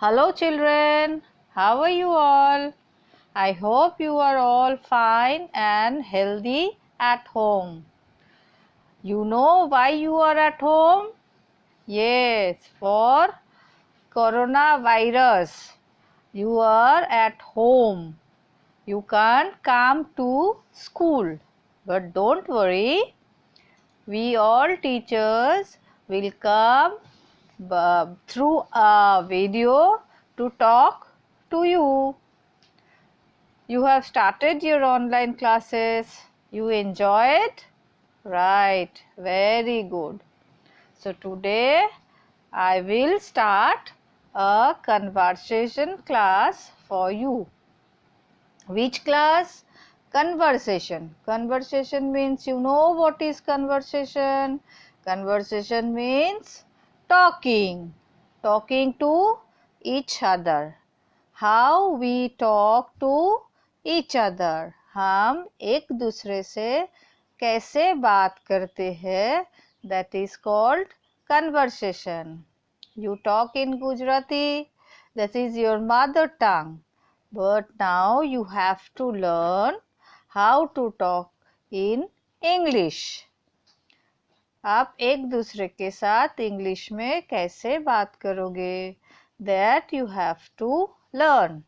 Hello children, how are you all? I hope you are all fine and healthy at home. You know why you are at home? Yes, for coronavirus. You are at home. You can't come to school. But don't worry, we all teachers will come through a video to talk to you. You have started your online classes. You enjoy it? Right, very good. So today I will start a conversation class for you. Which class? Conversation. Conversation means you know what is conversation. Conversation means talking. Talking to each other. How we talk to each other. हम एक दूसरे से कैसे बात करते हैं. That is called conversation. You talk in Gujarati. That is your mother tongue. But now you have to learn how to talk in English. आप एक दूसरे के साथ इंग्लिश में कैसे बात करोगे? That you have to learn.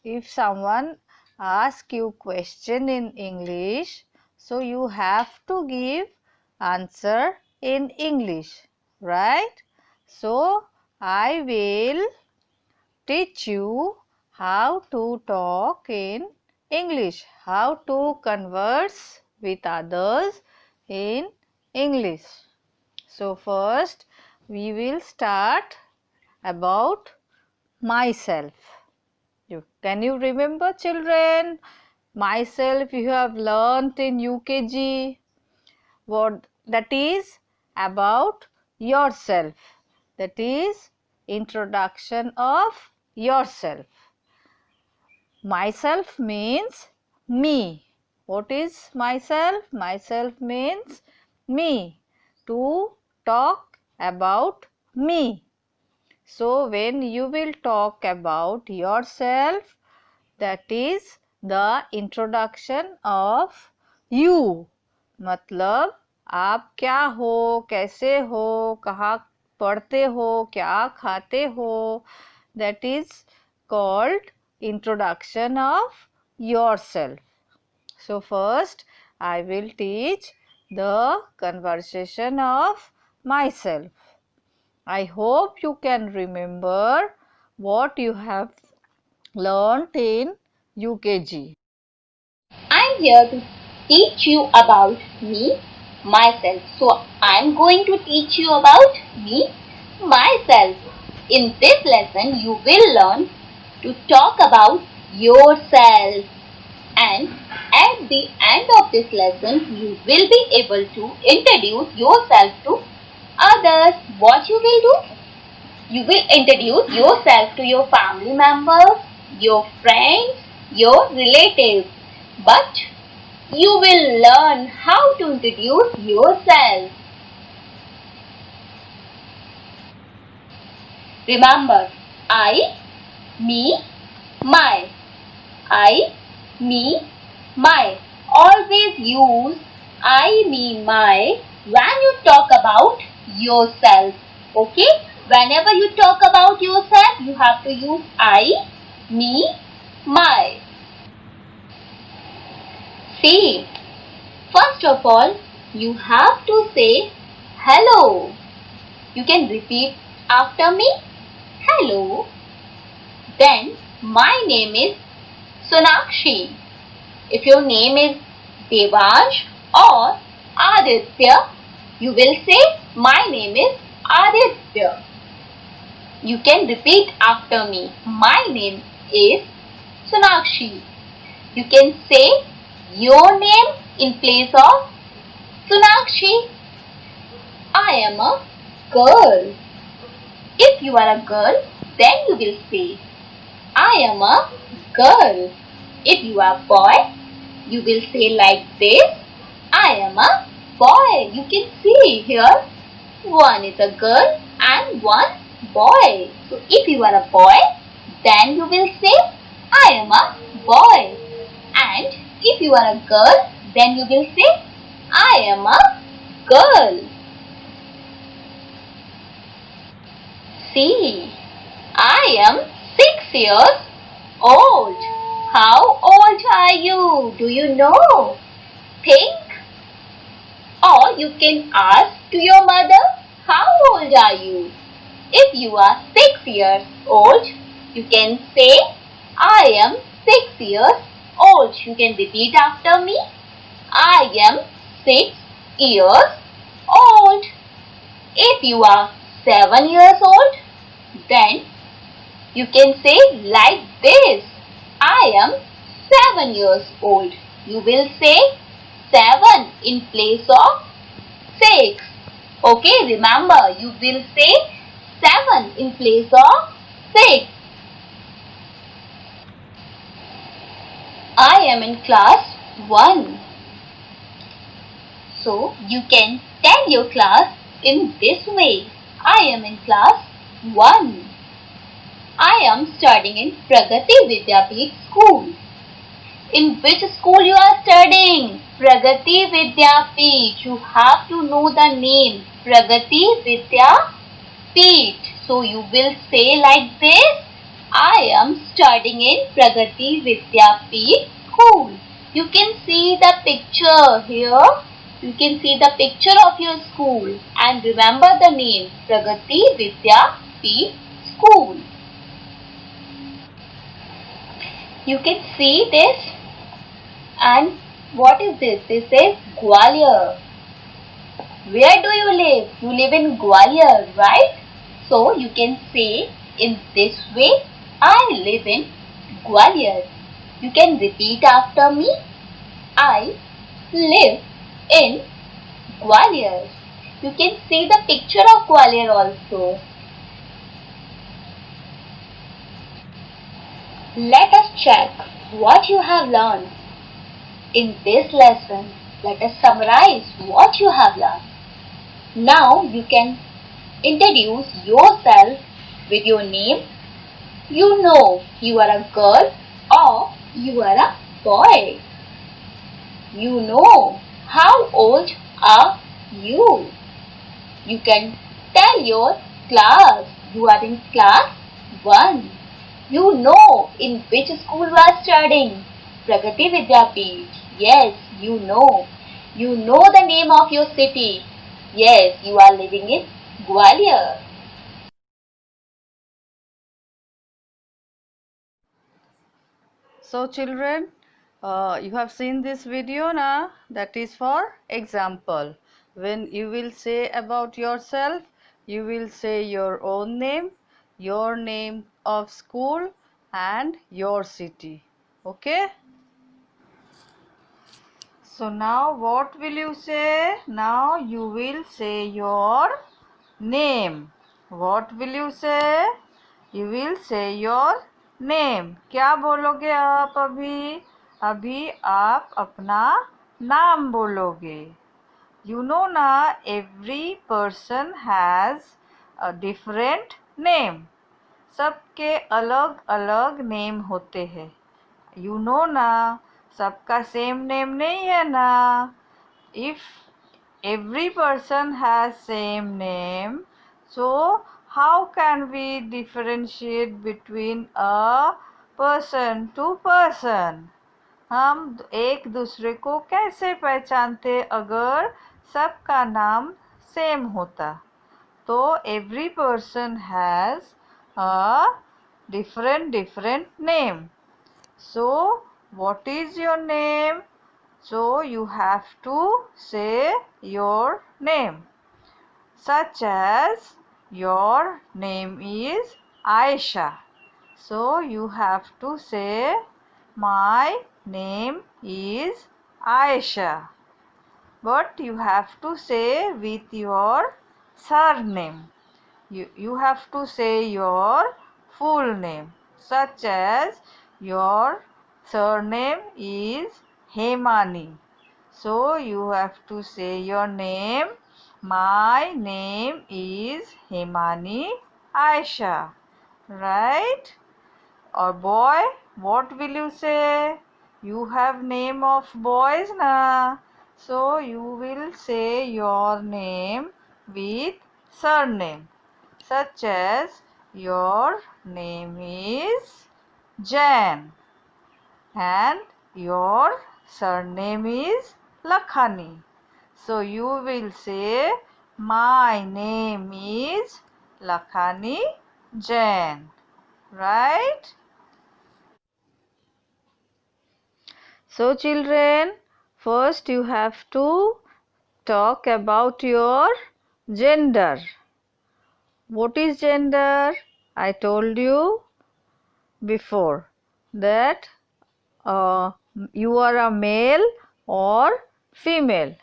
If someone asks you question in English, so you have to give answer in English, right? So I will teach you how to talk in English, how to converse with others in English. So first we will start about myself. Can you remember children? Myself you have learnt in UKG. What that is about yourself. That is introduction of yourself. Myself means me. What is myself? Myself means me. To talk about me. So when you will talk about yourself, that is the introduction of you. मतलब आप क्या हो, कैसे हो, कहाँ पढ़ते हो, क्या खाते हो. That is called introduction of yourself. So first I will teach the conversation of myself. I hope you can remember what you have learnt in UKG. I'm here to teach you about me, myself. So I'm going to teach you about me, myself. In this lesson, you will learn to talk about yourself. And at the end of this lesson, you will be able to introduce yourself to others. What you will do? You will introduce yourself to your family members, your friends, your relatives. But you will learn how to introduce yourself. Remember, I, me, my. I, me, my. Always use I, me, my when you talk about yourself. Okay? Whenever you talk about yourself, you have to use I, me, my. See, first of all, you have to say hello. You can repeat after me. Hello. Then, my name is Sonakshi. If your name is Devansh or Aditya, you will say, my name is Aditya. You can repeat after me. My name is Sonakshi. You can say your name in place of Sonakshi. I am a girl. If you are a girl, then you will say, I am a girl. If you are a boy, you will say like this, I am a boy. You can see here, one is a girl and one boy. So if you are a boy, then you will say I am a boy. And if you are a girl, then you will say I am a girl. See, I am 6 years old. How old are you? Do you know? Think. Or you can ask to your mother, how old are you? If you are 6 years old, you can say, I am 6 years old. You can repeat after me. I am 6 years old. If you are 7 years old, then you can say like this. I am 7 years old. You will say 7 in place of 6. Okay, remember you will say 7 in place of 6. I am in class 1. So you can tell your class in this way. I am in class 1. I am studying in Pragati Vidyapeeth school. In which school you are studying? Pragati Vidyapeeth. You have to know the name. Pragati Vidyapeeth. So you will say like this. I am studying in Pragati Vidyapeeth school. You can see the picture here. You can see the picture of your school. And remember the name. Pragati Vidyapeeth school. You can see this. And what is this? This is Gwalior. Where do you live? You live in Gwalior, right? So you can say in this way, I live in Gwalior. You can repeat after me. I live in Gwalior. You can see the picture of Gwalior also. Let us check what you have learned. In this lesson, let us summarize what you have learned. Now you can introduce yourself with your name. You know you are a girl or you are a boy. You know how old are you. You can tell your class. You are in class 1. You know in which school you are studying. Pragati Vidyapeeth. Yes, you know. You know the name of your city. Yes, you are living in Gwalior. So children, you have seen this video now. That is for example. When you will say about yourself, you will say your own name, your name of school and your city. Okay? So now what will you say? Now you will say your name. What will you say? You will say your name. क्या बोलोगे आप अभी? अभी आप अपना नाम बोलोगे. You know ना, every person has a different name. सबके अलग अलग नेम होते हैं. You know ना, सबका सेम नेम नहीं है ना. If every person has same name, so how can we differentiate between a person to person? हम एक दूसरे को कैसे पहचानते अगर सबका नाम सेम होता? तो every person has a different name. So what is your name? So you have to say your name. Such as your name is Aisha. So you have to say my name is Aisha. But you have to say with your surname. You have to say your full name. Such as your surname is Hemani. So you have to say your name. My name is Hemani Aisha, right? Or boy, what will you say? You have name of boys na, so you will say your name with surname, such as your name is Jain and your surname is Lakhani. So you will say my name is Lakhani Jain, right? So children, first you have to talk about your gender. What is gender? I told you before that you are a male or female.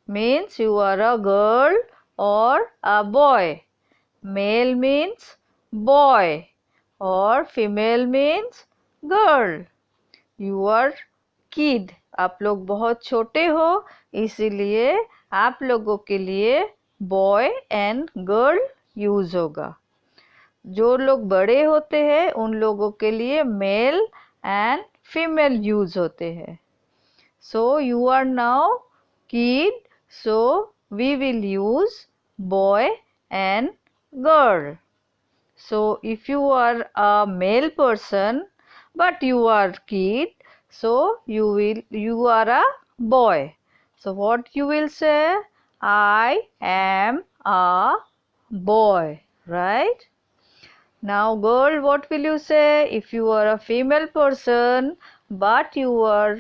Means you are a girl or a boy. Male means boy or female means girl. You are kid. आप लोग बहुत छोटे हो, इसीलिए आप लोगों के लिए बॉय एंड गर्ल यूज होगा. जो लोग बड़े होते हैं उन लोगों के लिए मेल एंड फीमेल यूज होते हैं. So you are now kid, so we will use boy and girl. So if you are a male person but you are kid, so you are a boy. So what you will say? I am a boy, right? Now girl, what will you say? If you are a female person but you are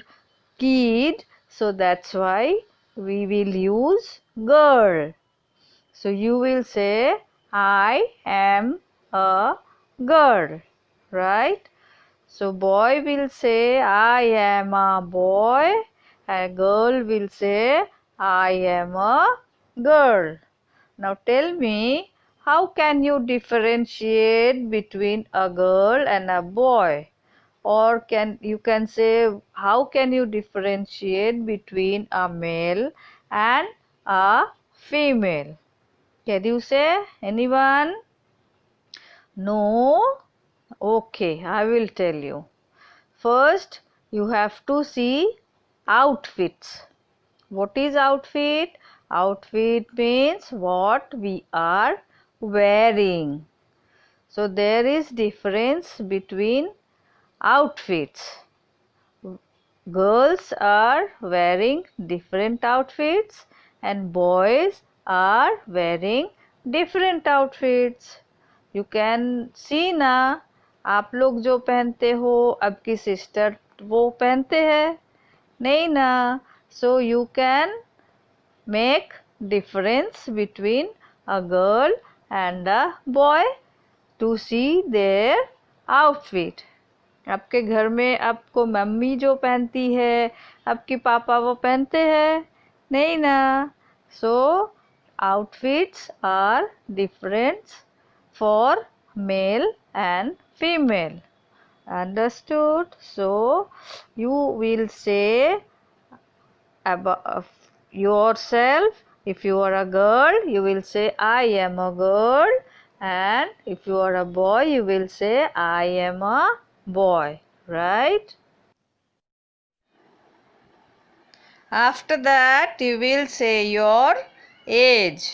kid, so that's why we will use girl. So you will say I am a girl, right? So boy will say I am a boy and girl will say I am a girl. Now tell me, how can you differentiate between a girl and a boy? Or you can say, how can you differentiate between a male and a female? Can you say? Anyone? No? Okay, I will tell you. First, you have to see outfits. What is outfit? Outfit means what we are wearing. So there is difference between outfits. Girls are wearing different outfits and boys are wearing different outfits. You can see ना, आप लोग जो पहनते हो आपकी sister वो पहनते हैं नहीं ना. So you can make difference between a girl and a boy to see their outfit. आपके घर में आपको मम्मी जो पहनती है आपके पापा वो पहनते हैं नहीं ना. सो outfits are different for male and female. Understood? So you will say about yourself. If you are a girl, you will say I am a girl, and if you are a boy, you will say I am a boy, right? After that, you will say your age.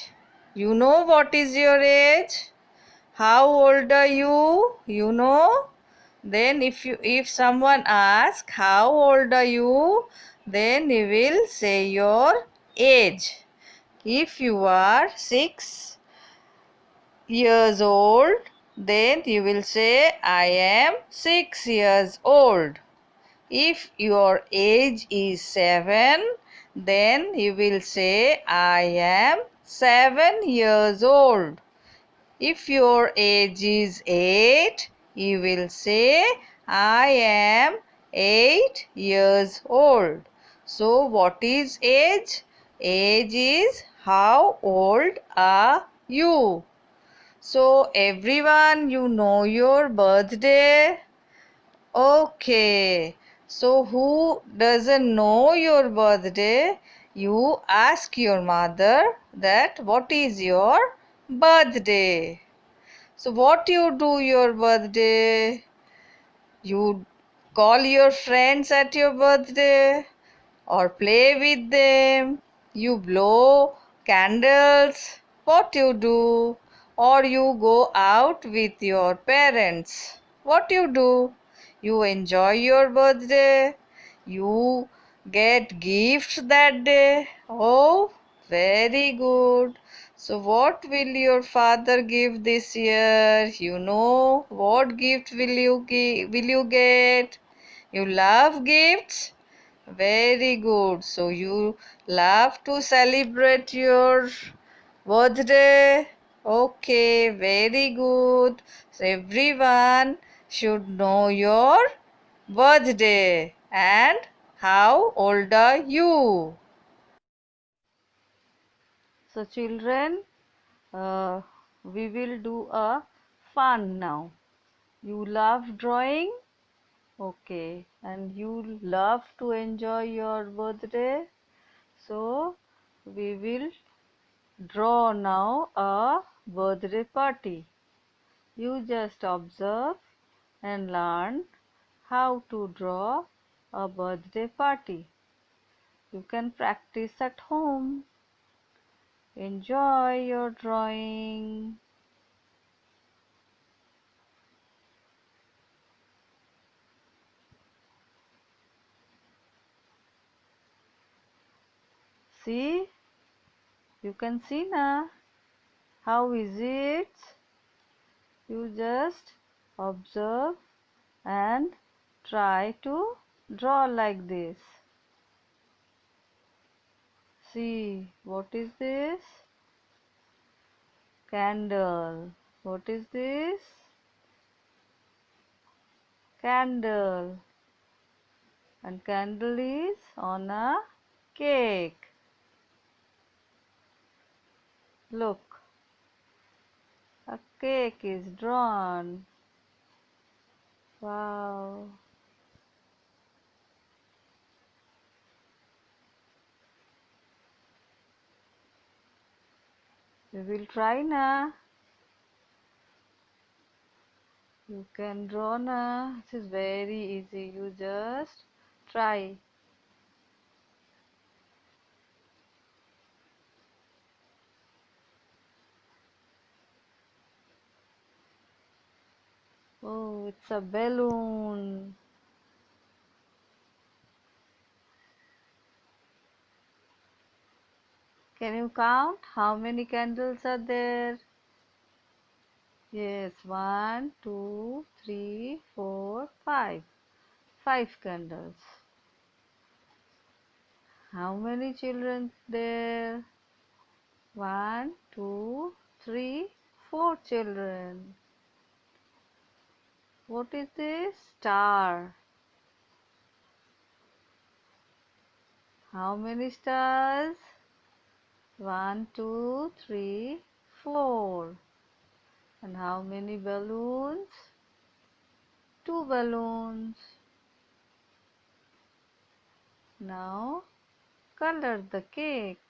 You know what is your age? How old are you? You know? Then if someone asks how old are you, then you will say your age. If you are 6 years old, then you will say I am 6 years old. If your age is 7, then you will say I am 7 years old. If your age is 8, you will say I am 8 years old. So what is age? Age is how old are you? So everyone, you know your birthday? Okay. So who doesn't know your birthday? You ask your mother that what is your birthday. So what you do your birthday? You call your friends at your birthday or play with them. You blow candles. What you do? Or you go out with your parents. What you do? You enjoy your birthday. You get gifts that day. Oh, very good. So, what will your father give this year? You know, what gift will you will you get? You love gifts? Very good. So you love to celebrate your birthday? Okay, very good. So everyone should know your birthday and how old are you? So children, uh, we will do a fun now. You love drawing? Okay, and you love to enjoy your birthday? So we will draw now a birthday party. You just observe and learn how to draw a birthday party. You can practice at home. Enjoy your drawing. See, you can see now. How is it? You just observe and try to draw like this. See, what is this? Candle. What is this? Candle. And candle is on a cake. Look, a cake is drawn. Wow. We will try now. You can draw now. This is very easy. You just try. Oh, it's a balloon. Can you count how many candles are there? Yes, one, two, three, four, five. 5 candles. How many children there? One, two, three, 4 children. What is this? Star. How many stars? One, two, three, 4. And how many balloons? 2 balloons. Now color the cake.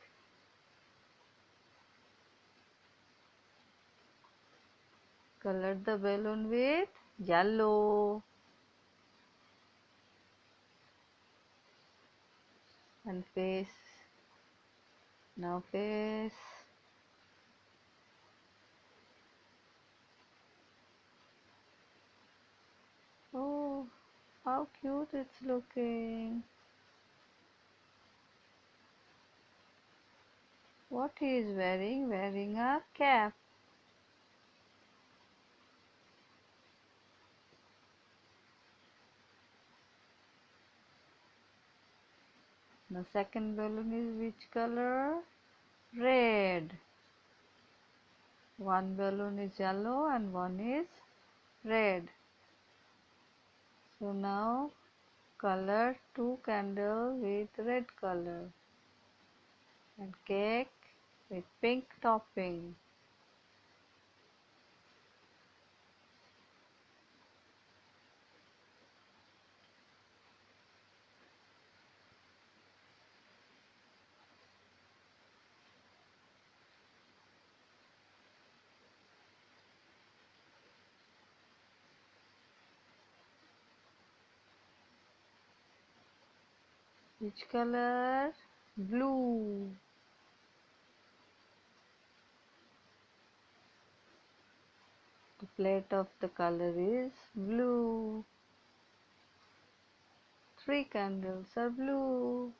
Color the balloon with yellow and face. Now face. Oh, how cute it's looking. What he is wearing? Wearing a cap. The second balloon is which color? Red. One balloon is yellow and one is red. So now color 2 candles with red color and cake with pink topping. Which color? Blue. The plate of the color is blue. 3 candles are blue.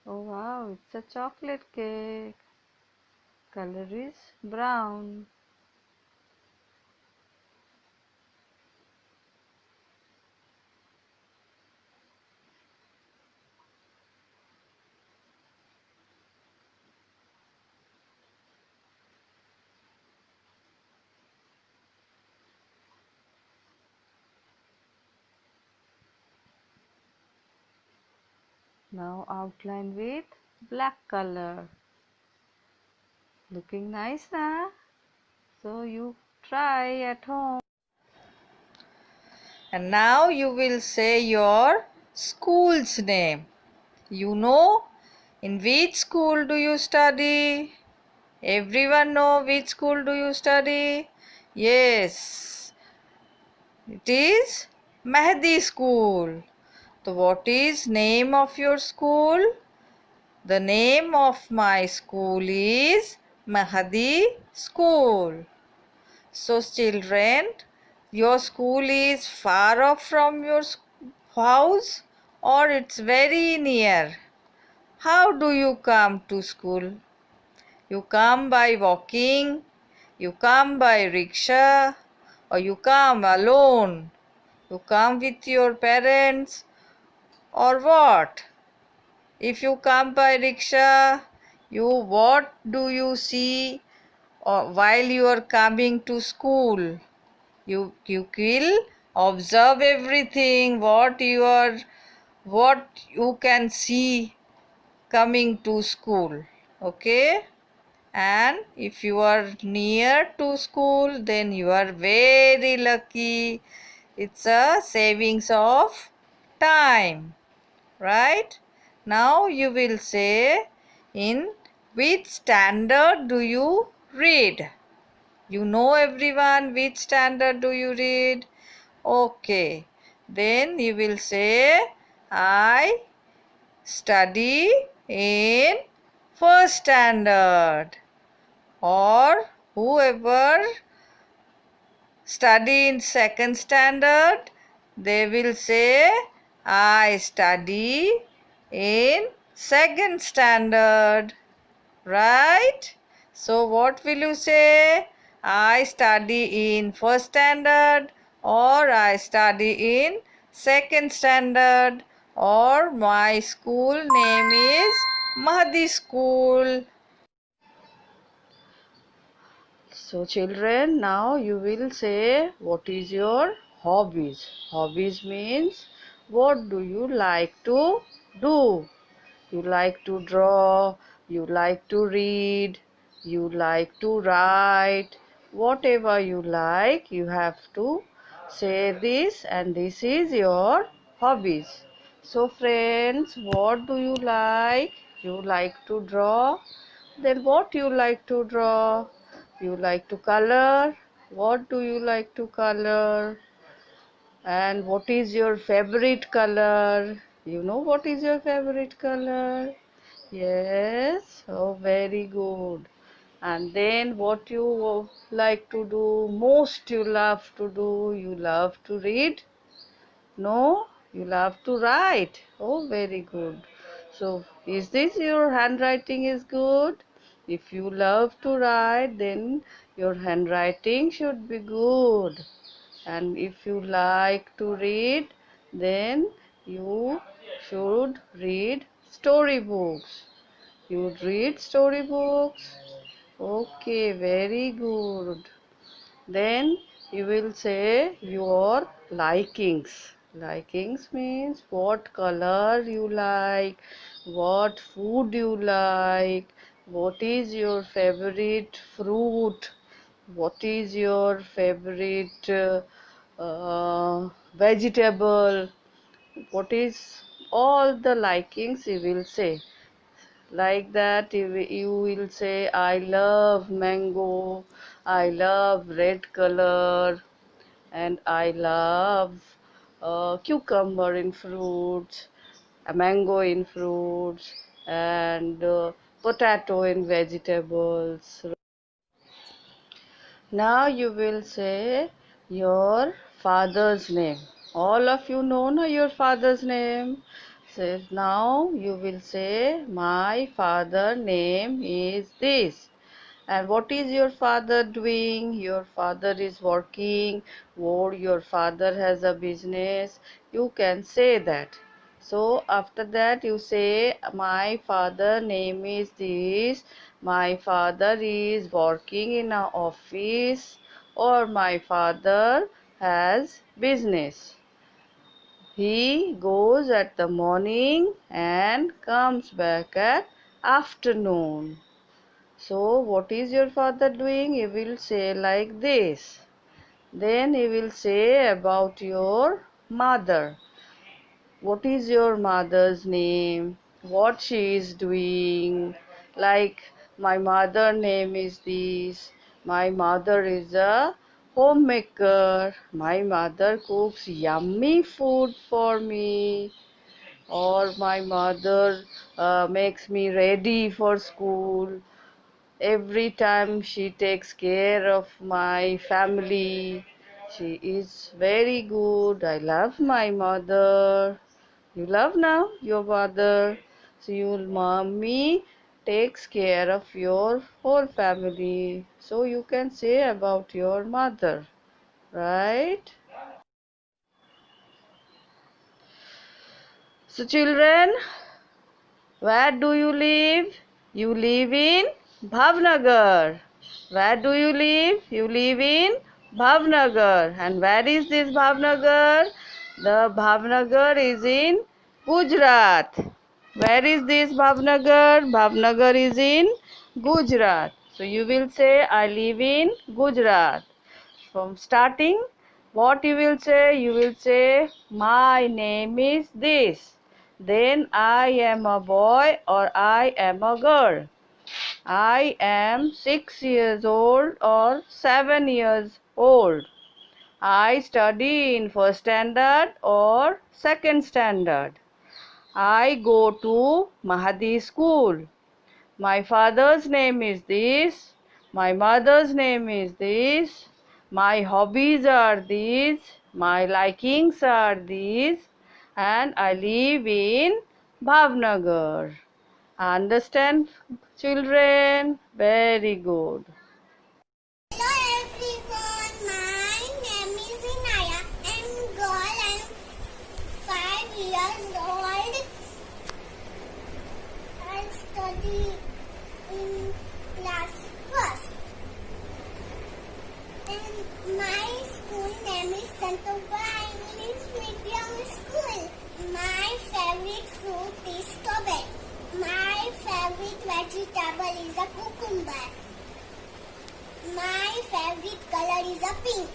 Oh wow, it's a chocolate cake. Color is brown. Now outline with black color. Looking nice, na? So you try at home. And now you will say your school's name. You know in which school do you study? Everyone know which school do you study? Yes, it is Mehdi School. So what is name of your school? The name of my school is Mahdi School. So children, your school is far off from your house or it's very near? How do you come to school? You come by walking, you come by rickshaw, or you come alone? You come with your parents or what? If you come by rickshaw, what do you see while you are coming to school? You will observe everything what you can see coming to school. Okay? And if you are near to school, then you are very lucky. It's a savings of time, right? Now you will say, in which standard do you read? You know everyone, which standard do you read? Okay, then you will say, I study in first standard. Or whoever study in second standard, they will say, I study in second standard. Right? So what will you say? I study in first standard, or I study in second standard, or my school name is Mahdi School. So children, now you will say, what is your hobbies? Hobbies means, what do you like to do? You like to draw, you like to read, you like to write. Whatever you like, you have to say this, and this is your hobbies. So friends, what do you like? You like to draw? Then what you like to draw? You like to color? What do you like to color? And what is your favorite color? You know what is your favorite color? Yes, oh, very good. And then what you like to do? Most you love to do? You love to read? No, you love to write. Oh, very good. So, is this your handwriting is good? If you love to write, then your handwriting should be good. And if you like to read, then you should read storybooks. You read storybooks? Okay, very good. Then you will say your likings. Likings means what color you like, what food you like, what is your favorite fruit, what is your favorite vegetable. what is all the likings you will say. Like that, you will say, I love mango, I love red color, and I love cucumber in fruits, a mango in fruits, and potato in vegetables. Now you will say your father's name. All of you know your father's name. So now you will say, my father name is this. And what is your father doing? Your father is working, or your father has a business. You can say that. So after that you say, my father name is this, my father is working in an office, or my father has business. He goes at the morning and comes back at afternoon. So, what is your father doing? He will say like this. Then he will say about your mother. What is your mother's name? What she is doing? Like, my mother name is this. My mother is a homemaker. My mother cooks yummy food for me. Or my mother makes me ready for school. Every time she takes care of my family. She is very good. I love my mother. You love now your mother. So your mommy takes care of your whole family. So you can say about your mother, right? So children, where do you live? You live in Bhavnagar. Where do you live? You live in Bhavnagar. And where is this Bhavnagar? The Bhavnagar is in Gujarat. Where is this Bhavnagar? Bhavnagar is in Gujarat. So you will say, I live in Gujarat. From starting, what you will say? You will say, my name is this. Then I am a boy or I am a girl. I am 6 years old or 7 years old. I study in first standard or second standard. I go to Mahadi school. My father's name is this. My mother's name is this. My hobbies are these. My likings are these. And I live in Bhavnagar. Understand, children? Very good. Hello everyone, my name is Inaya. I'm girl. I'm 5 years old. I study in class first. And my school name is Santoba English Medium School. My favorite fruit is strawberry. My favorite vegetable is a cucumber. My favorite color is a pink.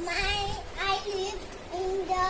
I lived in the